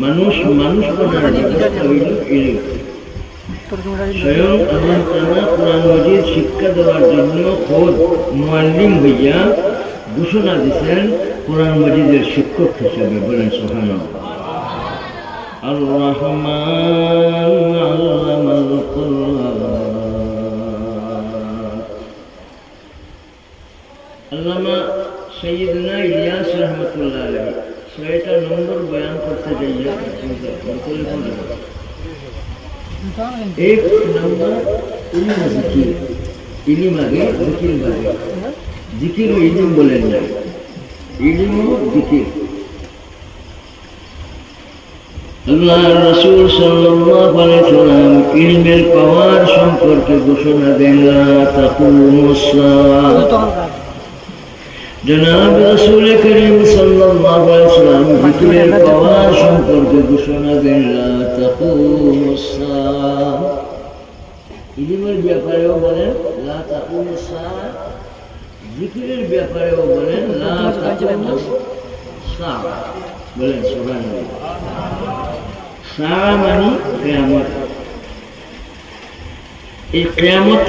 মানুষ বানার ব্যবস্থা হইল ইলম। স্বয়ং আল্লাহ তাআলা কোরআন মাজিদ শিক্ষা দেওয়ার জন্য খোদ মুআল্লিম হইয়া ঘোষণা দিয়েছেন কোরআন মাজিদের শিক্ষক হিসেবে। বলেন সুবহানাল্লাহ। আর রহমান আল্লামাল কুরআন। আল্লামা সৈয়দনা ইলিয়াস রহমতুল্লাহ আলাইহি ৬টা নম্বর বয়ান করতে যাইয়া एक नंबर इल्म जिकिर। इल्म आगे जिकिर आगे। जिकिर ও इल्म বলেন না, इल्म ও जिकिर। আল্লাহর রাসূল সাল্লাল্লাহু আলাইহি ওয়াসাল্লাম ইলমের পাওয়ার সম্পর্কে ঘোষণা দেন, লা তাকুমুস সাআহ। জনাব রাসূল করিম সাল্লাল্লাহু আলাইহি ওয়াসাল্লাম জিকিরের পাওয়ার সম্পর্কে ঘোষণা দেন, লা তাকুমুস সাআহ। ইলমের ব্যাপারেও বলেন লা তাকুমুস সাআহ, জিকিরের ব্যাপারেও বলেন লা তাকুমুস সাআহ। বলেন সুবহানাল্লাহ। সাআহ মানে কিয়ামত। এই কিয়ামত